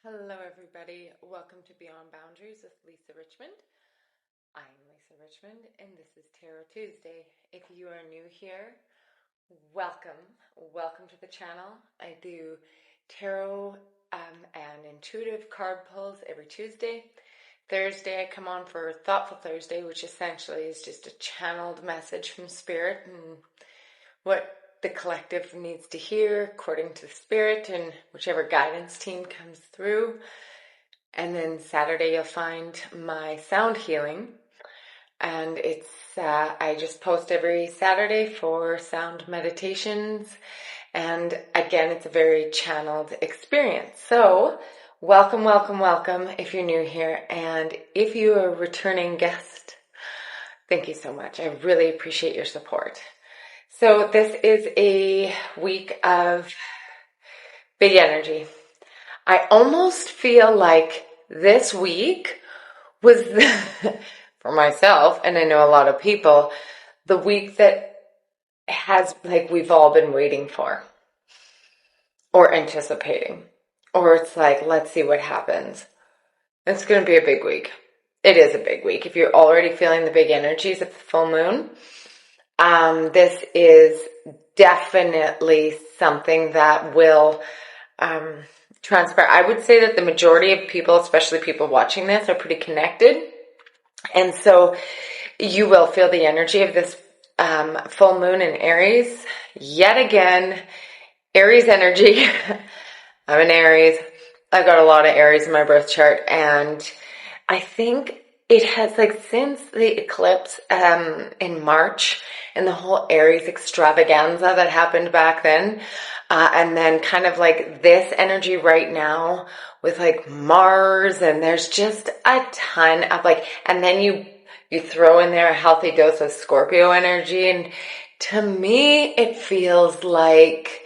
Hello, everybody. Welcome to Beyond Boundaries with Lisa Richmond. I'm Lisa Richmond, and this is Tarot Tuesday. If you are new here, welcome. Welcome to the channel. I do tarot and intuitive card pulls every Tuesday. Thursday, I come on for Thoughtful Thursday, which essentially is just a channeled message from Spirit and what the collective needs to hear according to the Spirit and whichever guidance team comes through. And then Saturday you'll find my sound healing, and it's I just post every Saturday for sound meditations, and again it's a very channeled experience. So welcome if you're new here, and if you are a returning guest, thank you so much. I really appreciate your support. So this is a week of big energy. I almost feel like this week was, for myself, and I know a lot of people, the week that we've all been waiting for or anticipating. Or it's like, let's see what happens. It's going to be a big week. It is a big week. If you're already feeling the big energies of the full moon, this is definitely something that will transpire. I would say that the majority of people, especially people watching this, are pretty connected. And so you will feel the energy of this full moon in Aries. Yet again, Aries energy. I'm an Aries. I've got a lot of Aries in my birth chart. And I think it has, since the eclipse in March and the whole Aries extravaganza that happened back then, and then kind of this energy right now with Mars, and there's just a ton of and then you throw in there a healthy dose of Scorpio energy, and to me it feels like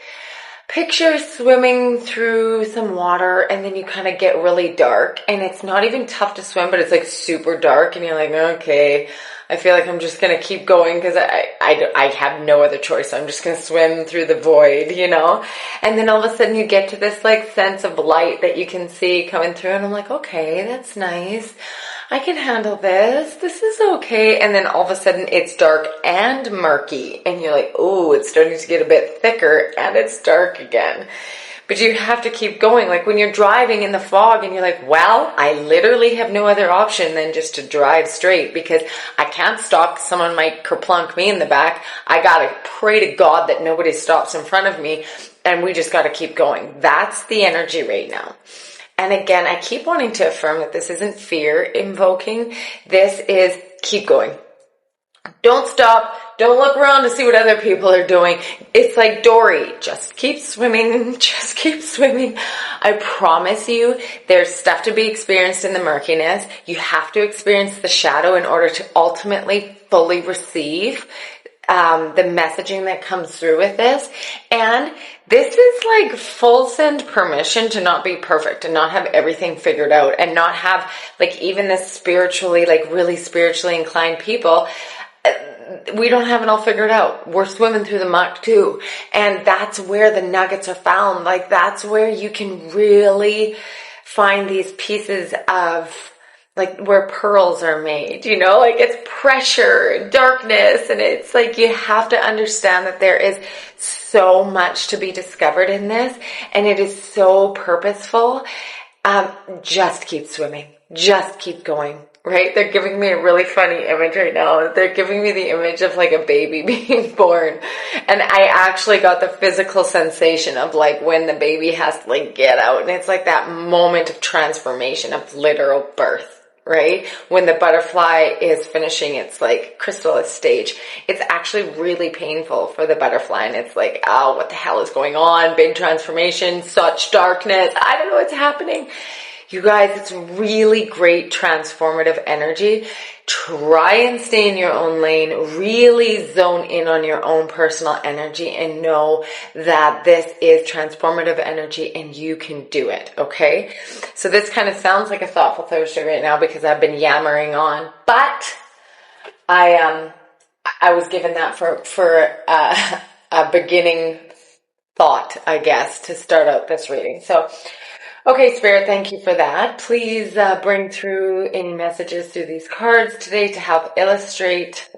picture swimming through some water and then you kind of get really dark, and it's not even tough to swim, but it's super dark, and you're like, okay, I feel like I'm just going to keep going because I have no other choice. So I'm just going to swim through the void, and then all of a sudden you get to this sense of light that you can see coming through, and I'm like, okay, that's nice. I can handle this. This is okay. And then all of a sudden it's dark and murky, and you're like, oh, it's starting to get a bit thicker and it's dark again. But you have to keep going. When you're driving in the fog and you're like, well, I literally have no other option than just to drive straight because I can't stop because someone might kerplunk me in the back. I got to pray to God that nobody stops in front of me, and we just got to keep going. That's the energy right now. And again, I keep wanting to affirm that this isn't fear invoking. This is keep going. Don't stop. Don't look around to see what other people are doing. It's like Dory. Just keep swimming. Just keep swimming. I promise you, there's stuff to be experienced in the murkiness. You have to experience the shadow in order to ultimately fully receive the messaging that comes through with this. And this is full send permission to not be perfect and not have everything figured out, and not have even this spiritually, really spiritually inclined people. We don't have it all figured out. We're swimming through the muck too. And that's where the nuggets are found. That's where you can really find these pieces of where pearls are made, it's pressure, darkness, and it's you have to understand that there is so much to be discovered in this, and it is so purposeful. Just keep swimming. Just keep going. Right? They're giving me a really funny image right now. They're giving me the image of a baby being born. And I actually got the physical sensation of when the baby has to get out. And it's that moment of transformation, of literal birth. Right? When the butterfly is finishing its chrysalis stage, it's actually really painful for the butterfly. And it's oh, what the hell is going on? Big transformation, such darkness. I don't know what's happening. You guys, it's really great transformative energy. Try and stay in your own lane. Really zone in on your own personal energy and know that this is transformative energy and you can do it, okay? So this kind of sounds like a Thoughtful Thursday right now because I've been yammering on, but I was given that for a beginning thought, I guess, to start out this reading. So Okay, Spirit, thank you for that. Please bring through any messages through these cards today to help illustrate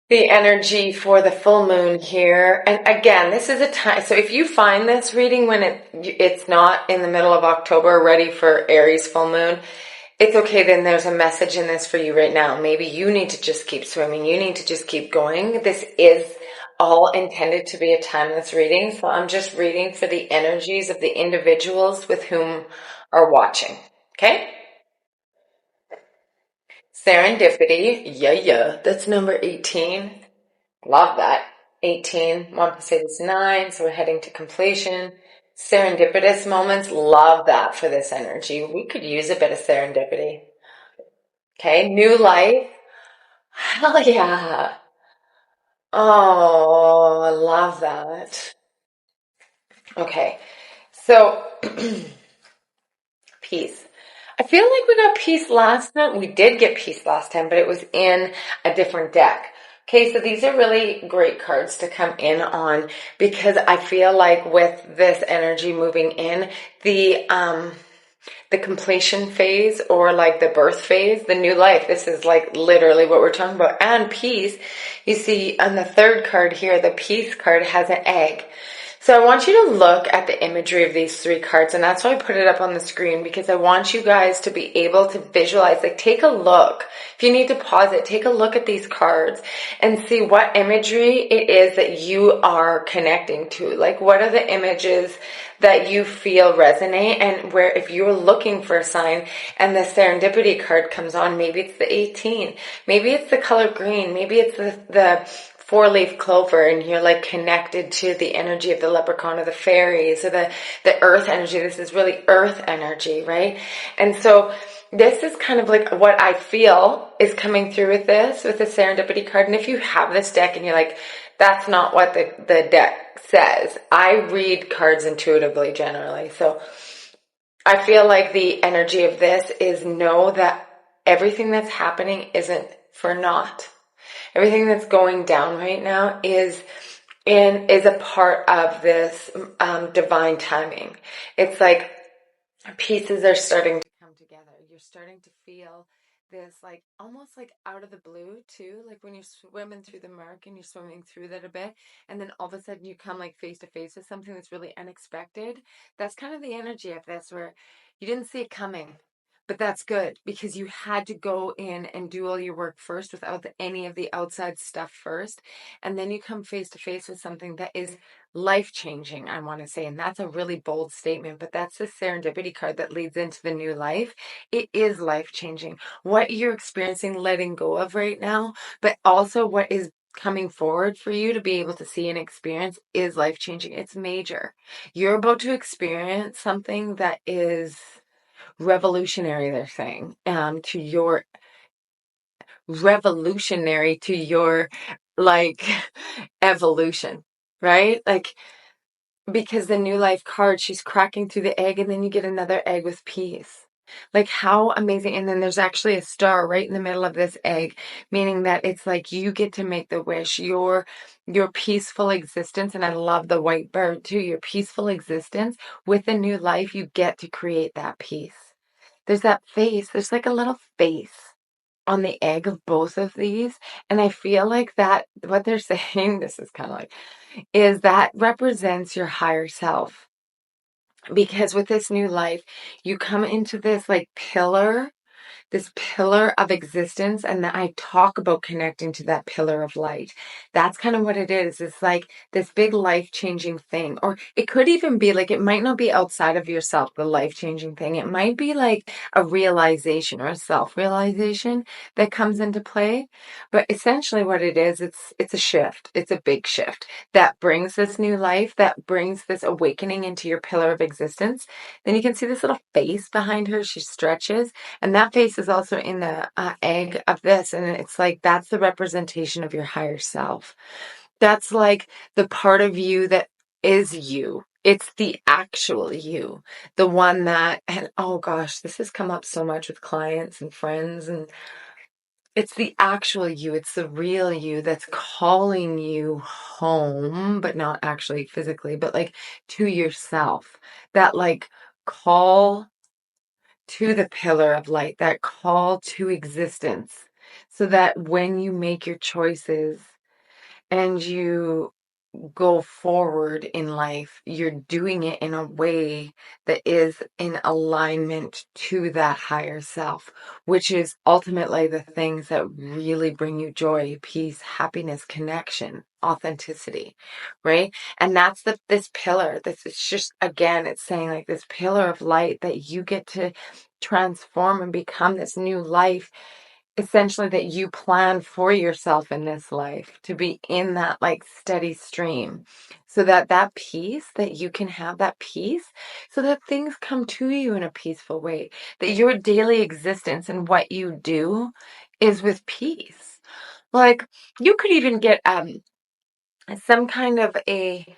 the energy for the full moon here. And again, this is a time, so if you find this reading when it's not in the middle of October, ready for Aries full moon, it's okay. Then there's a message in this for you right now. Maybe you need to just keep swimming. You need to just keep going. This is all intended to be a timeless reading. So I'm just reading for the energies of the individuals with whom are watching. Okay? Serendipity. Yeah. That's number 18. Love that. 18. 1 plus 8 is 9. So we're heading to completion. Serendipitous moments. Love that for this energy. We could use a bit of serendipity. Okay. New life. Hell yeah. Oh, I love that. Okay. So, peace. I feel like we got peace last time. We did get peace last time, but it was in a different deck. Okay, so these are really great cards to come in on because I feel like with this energy moving in, the completion phase or like the birth phase, the new life. This is like literally what we're talking about. And peace, you see on the third card here, the peace card has an egg. So I want you to look at the imagery of these three cards, and that's why I put it up on the screen, because I want you guys to be able to visualize, like take a look. If you need to pause it, take a look at these cards and see what imagery it is that you are connecting to. Like what are the images that you feel resonate, and where if you're looking for a sign and the serendipity card comes on, maybe it's the 18, maybe it's the color green, maybe it's the four-leaf clover, and you're like connected to the energy of the leprechaun or the fairies or the earth energy. This is really earth energy, right? And so this is kind of like what I feel is coming through with this, with the serendipity card. And if you have this deck and you're like, that's not what the deck says, I read cards intuitively generally. So I feel like the energy of this is know that everything that's happening isn't for naught. Everything that's going down right now is a part of this divine timing. It's like pieces are starting to come together. You're starting to feel this like almost like out of the blue too, like when you're swimming through the murk and you're swimming through that a bit, and then all of a sudden you come like face to face with something that's really unexpected. That's kind of the energy of this, where you didn't see it coming. But that's good because you had to go in and do all your work first without any of the outside stuff first. And then you come face to face with something that is life changing, I want to say. And that's a really bold statement, but that's the serendipity card that leads into the new life. It is life changing. What you're experiencing, letting go of right now, but also what is coming forward for you to be able to see and experience is life changing. It's major. You're about to experience something that is revolutionary, they're saying, to your revolutionary to your like evolution, right? Like, because the new life card, she's cracking through the egg, and then you get another egg with peace. Like, how amazing. And then there's actually a star right in the middle of this egg, meaning that it's like you get to make the wish, your peaceful existence. And I love the white bird too, your peaceful existence with a new life. You get to create that peace. There's that face, there's like a little face on the egg of both of these. And I feel like that what they're saying, this is kind of like, is that represents your higher self. Because with this new life, you come into this pillar of existence, and that I talk about connecting to that pillar of light. That's kind of what it is. It's like this big life-changing thing. Or it could even be like, it might not be outside of yourself, the life-changing thing. It might be like a realization or a self-realization that comes into play. But essentially what it is, it's a shift. It's a big shift that brings this new life, that brings this awakening into your pillar of existence. Then you can see this little face behind her. She stretches, and that face is also in the egg of this. And it's like, that's the representation of your higher self. That's like the part of you that is you. It's the actual you, the one that, and oh gosh, this has come up so much with clients and friends, and It's the actual you, it's the real you that's calling you home, but not actually physically, but like to yourself. That like call to the pillar of light, that call to existence. So that when you make your choices and you go forward in life, you're doing it in a way that is in alignment to that higher self, which is ultimately the things that really bring you joy, peace, happiness, connection, authenticity, right? And that's this pillar. This is just, again, it's saying like this pillar of light that you get to transform and become this new life, essentially, that you plan for yourself in this life to be in that like steady stream, so that that peace, that you can have that peace, so that things come to you in a peaceful way, that your daily existence and what you do is with peace. Like, you could even get some kind of a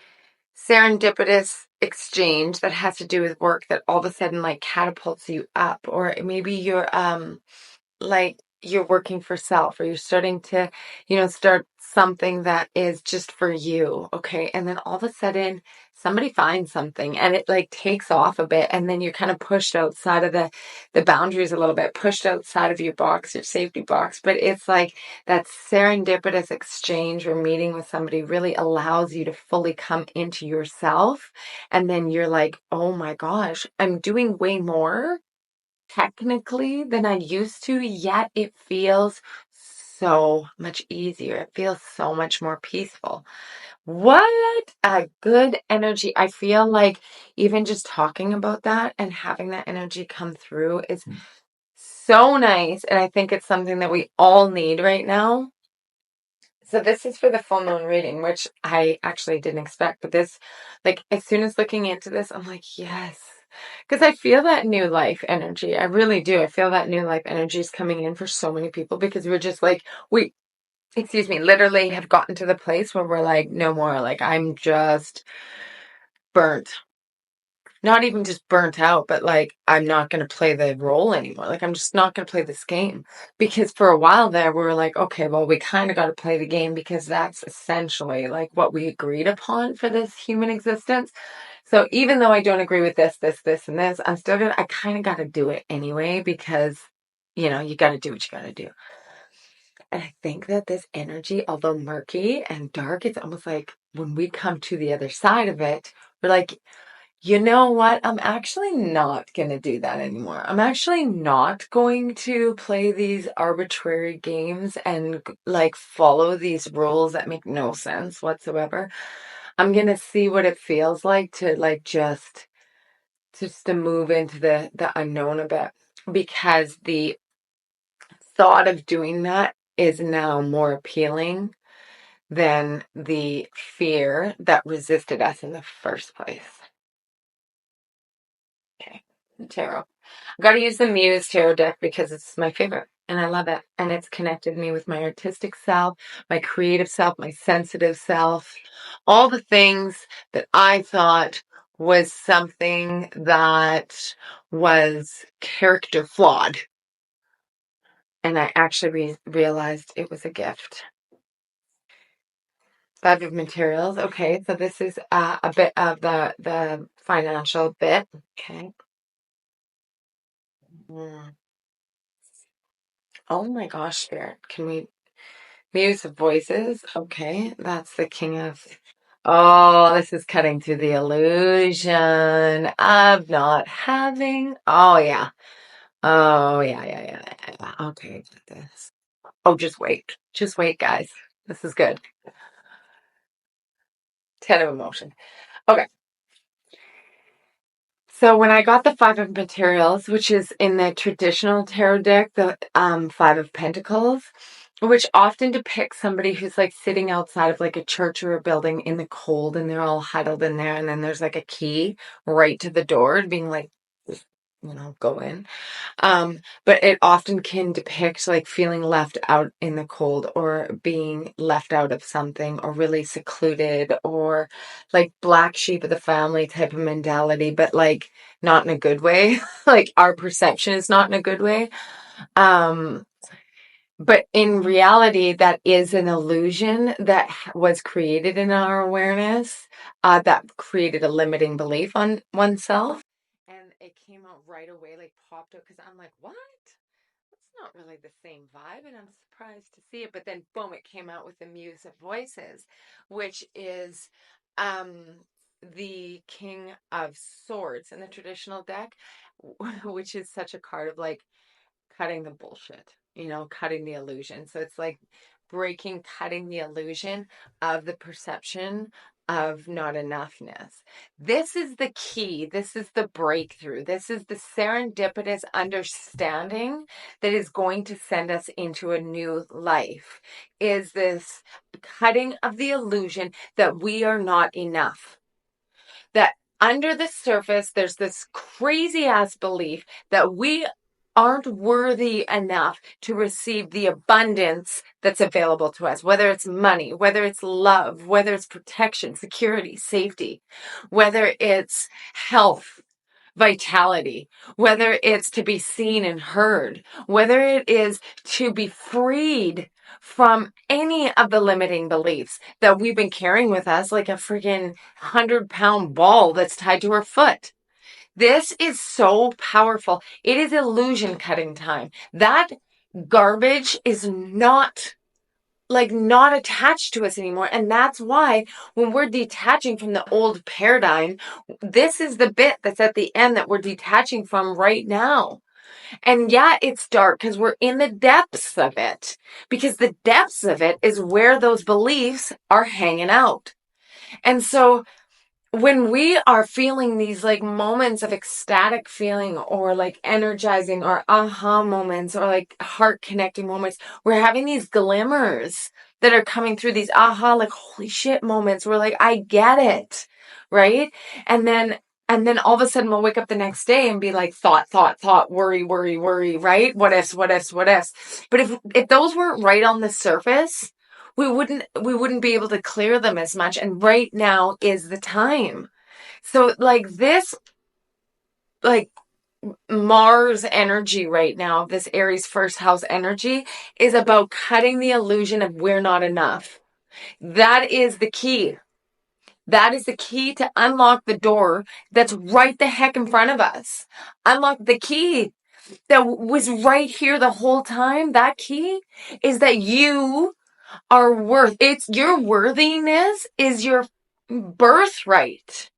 serendipitous exchange that has to do with work that all of a sudden like catapults you up, or maybe you're like you're working for self, or you're starting to, start something that is just for you. Okay. And then all of a sudden somebody finds something and it like takes off a bit. And then you're kind of pushed outside of the boundaries a little bit, pushed outside of your box, your safety box. But it's like that serendipitous exchange or meeting with somebody really allows you to fully come into yourself. And then you're like, oh my gosh, I'm doing way more technically than I used to, yet it feels so much easier. It feels so much more peaceful. What a good energy. I feel like even just talking about that and having that energy come through is so nice. And I think it's something that we all need right now. So this is for the full moon reading, which I actually didn't expect. But this, like, as soon as looking into this, I'm like, yes. Because I feel that new life energy. I really do. I feel that new life energy is coming in for so many people, because we're just like, literally have gotten to the place where we're like, no more. Like, I'm just burnt. Not even just burnt out, but like, I'm not going to play the role anymore. Like, I'm just not going to play this game. Because for a while there, we were like, okay, well, we kind of got to play the game because that's essentially like what we agreed upon for this human existence. So even though I don't agree with this, and this, I kind of got to do it anyway, because, you got to do what you got to do. And I think that this energy, although murky and dark, it's almost like when we come to the other side of it, we're like, you know what? I'm actually not going to do that anymore. I'm actually not going to play these arbitrary games and like follow these rules that make no sense whatsoever. I'm going to see what it feels like to like just to move into the unknown a bit, because the thought of doing that is now more appealing than the fear that resisted us in the first place. Okay, tarot. I've got to use the Muse tarot deck because it's my favorite and I love it. And it's connected me with my artistic self, my creative self, my sensitive self, all the things that I thought was something that was character flawed. And I actually realized it was a gift. Five of materials. Okay, so this is a bit of the financial bit. Okay. Mm. Oh my gosh, Spirit. Can we Muse of Voices? Okay, that's the king of. Oh, this is cutting through the illusion of not having. Oh yeah. Oh yeah, yeah, yeah, yeah, yeah. Okay, got this. Oh, just wait. Just wait, guys. This is good. 10 of emotion. Okay. So when I got the Five of Materials, which is in the traditional tarot deck, the Five of Pentacles, which often depicts somebody who's like sitting outside of like a church or a building in the cold, and they're all huddled in there, and then there's like a key right to the door, being like, go in. But it often can depict like feeling left out in the cold, or being left out of something, or really secluded, or like black sheep of the family type of mentality, but like not in a good way. Like our perception is not in a good way. Um, But in reality, that is an illusion that was created in our awareness, that created a limiting belief on oneself. And it came out right away, like popped up, because I'm like, what? It's not really the same vibe, and I'm surprised to see it. But then, boom, it came out with the Muse of Voices, which is um, the King of Swords in the traditional deck, which is such a card of like cutting the bullshit, cutting the illusion. So it's like cutting the illusion of the perception of not enoughness. This is the key. This is the breakthrough. This is the serendipitous understanding that is going to send us into a new life. Is this cutting of the illusion that we are not enough? That under the surface, there's this crazy ass belief that we aren't worthy enough to receive the abundance that's available to us, whether it's money, whether it's love, whether it's protection, security, safety, whether it's health, vitality, whether it's to be seen and heard, whether it is to be freed from any of the limiting beliefs that we've been carrying with us like a freaking 100-pound ball that's tied to our foot. This is so powerful. It is illusion cutting time. That garbage is not attached to us anymore. And that's why when we're detaching from the old paradigm, this is the bit that's at the end that we're detaching from right now. And yeah, it's dark because we're in the depths of it, because the depths of it is where those beliefs are hanging out. And so when we are feeling these like moments of ecstatic feeling or like energizing or aha moments or like heart connecting moments, we're having these glimmers that are coming through, these aha, like holy shit moments. We're like, I get it. Right. And then all of a sudden we'll wake up the next day and be like thought, worry, right? What ifs. But if those weren't right on the surface, we wouldn't be able to clear them as much. And right now is the time. So like this, like Mars energy right now, this Aries first house energy is about cutting the illusion of we're not enough. That is the key. That is the key to unlock the door that's right the heck in front of us. Unlock the key that was right here the whole time. That key is that you are it's your worthiness is your birthright.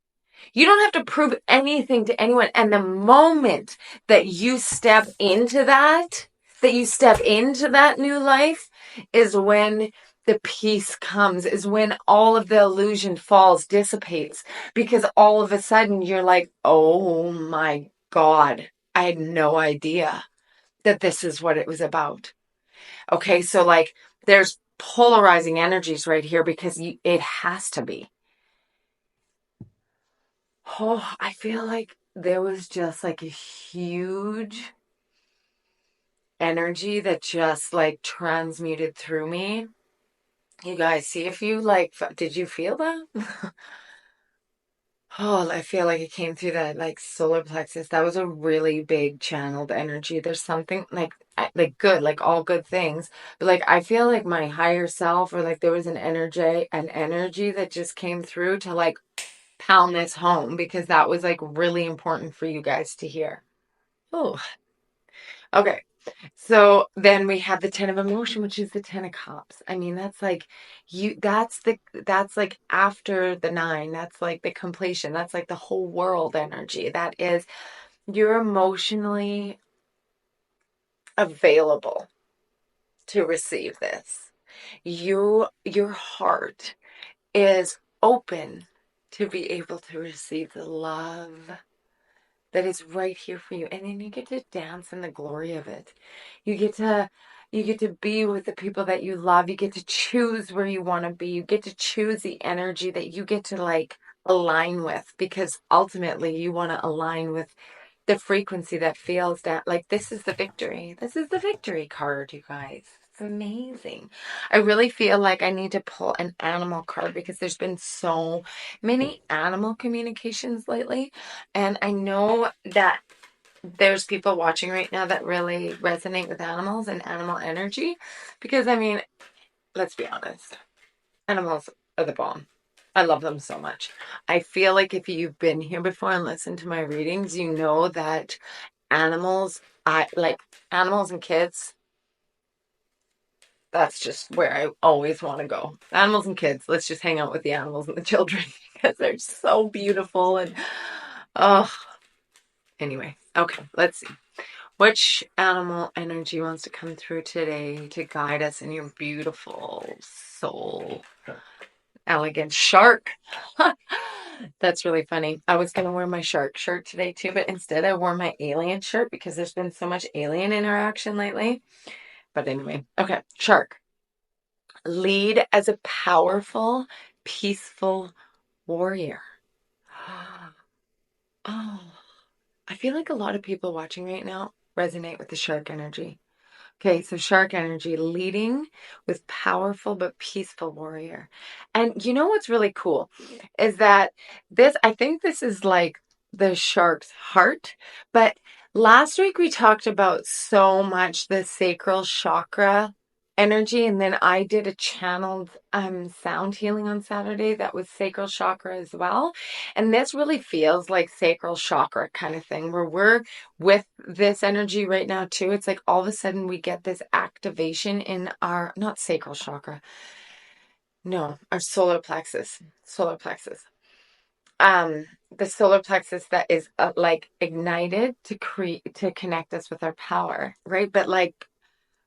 You don't have to prove anything to anyone. And the moment that you step into that new life is when the peace comes, is when all of the illusion falls, dissipates, because all of a sudden you're like, oh my God, I had no idea that this is what it was about. Okay, so like there's polarizing energies right here because it has to be. Oh, I feel like there was just like a huge energy that just like transmuted through me. You guys, see if you like, did you feel that? Oh, I feel like it came through that like solar plexus. That was a really big channeled energy. There's something like good, like all good things. But like I feel like my higher self or like there was an energy that just came through to like pound this home because that was like really important for you guys to hear. Oh, okay. So then we have the 10 of emotion, which is the 10 of cups. I mean, that's like that's like after the 9, that's like the completion. That's like the whole world energy. That is, you're emotionally available to receive this. Your heart is open to be able to receive the love that is right here for you. And then you get to dance in the glory of it. You get to be with the people that you love. You get to choose where you want to be. You get to choose the energy that you get to like align with, because ultimately you want to align with the frequency that feels that like this is the victory. This is the victory card, you guys. It's amazing. I really feel like I need to pull an animal card because there's been so many animal communications lately. And I know that there's people watching right now that really resonate with animals and animal energy. Because, I mean, let's be honest, animals are the bomb. I love them so much. I feel like if you've been here before and listened to my readings, you know that animals, I like animals and kids. That's just where I always want to go. Animals and kids. Let's just hang out with the animals and the children because they're so beautiful and oh. Anyway, okay, let's see. Which animal energy wants to come through today to guide us in your beautiful soul? Elegant shark. That's really funny. I was going to wear my shark shirt today too, but instead I wore my alien shirt because there's been so much alien interaction lately. But anyway, okay, shark. Lead as a powerful, peaceful warrior. Oh, I feel like a lot of people watching right now resonate with the shark energy. Okay, so shark energy, leading with powerful but peaceful warrior. And you know what's really cool is that I think this is like the shark's heart. But last week we talked about so much the sacral chakra energy, and then I did a channeled sound healing on Saturday that was sacral chakra as well. And this really feels like sacral chakra kind of thing where we're with this energy right now too. It's like all of a sudden we get this activation in our not sacral chakra, no, our solar plexus. The solar plexus that is like ignited to create to connect us with our power, right? But like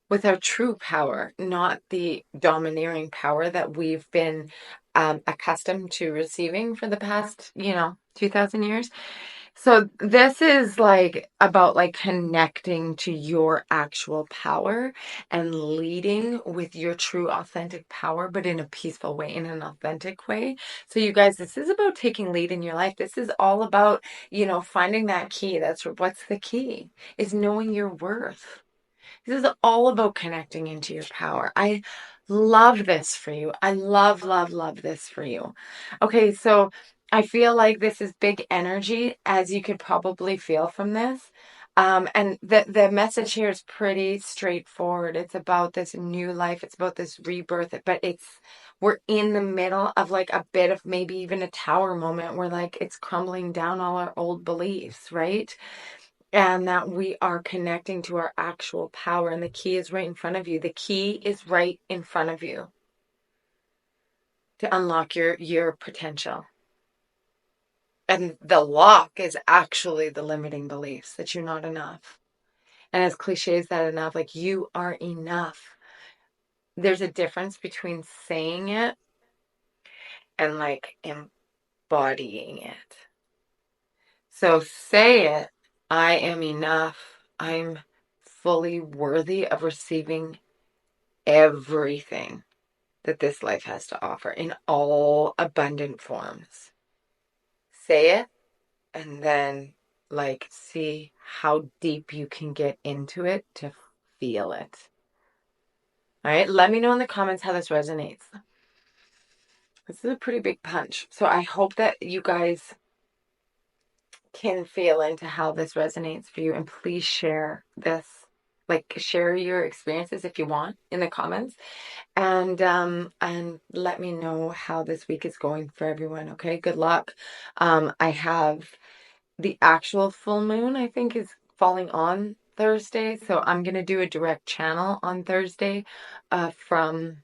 with our true power, not the domineering power that we've been accustomed to receiving for the past 2000 years. So this is like about like connecting to your actual power and leading with your true authentic power, but in a peaceful way, in an authentic way. So you guys, this is about taking lead in your life. This is all about, finding that key. What's the key is knowing your worth. This is all about connecting into your power. I love this for you. I love, love, love this for you. Okay, so I feel like this is big energy, as you could probably feel from this. And the message here is pretty straightforward. It's about this new life. It's about this rebirth. But we're in the middle of like a bit of maybe even a tower moment where like it's crumbling down all our old beliefs, right? And that we are connecting to our actual power. And the key is right in front of you. The key is right in front of you to unlock your potential. And the lock is actually the limiting beliefs that you're not enough. And as cliche as that enough, like you are enough. There's a difference between saying it and like embodying it. So say it, I am enough. I'm fully worthy of receiving everything that this life has to offer in all abundant forms. Say it and then like see how deep you can get into it to feel it. All right, let me know in the comments how this resonates. This is a pretty big punch. So I hope that you guys can feel into how this resonates for you, and please share this. Like share your experiences if you want in the comments. And let me know how this week is going for everyone. Okay, good luck. I have the actual full moon, I think, is falling on Thursday, so I'm gonna do a direct channel on Thursday from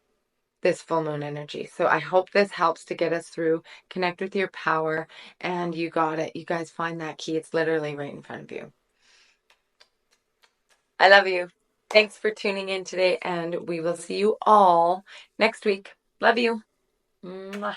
this full moon energy. So I hope this helps to get us through. Connect with your power, and you got it. You guys find that key. It's literally right in front of you. I love you. Thanks for tuning in today, and we will see you all next week. Love you. Mwah.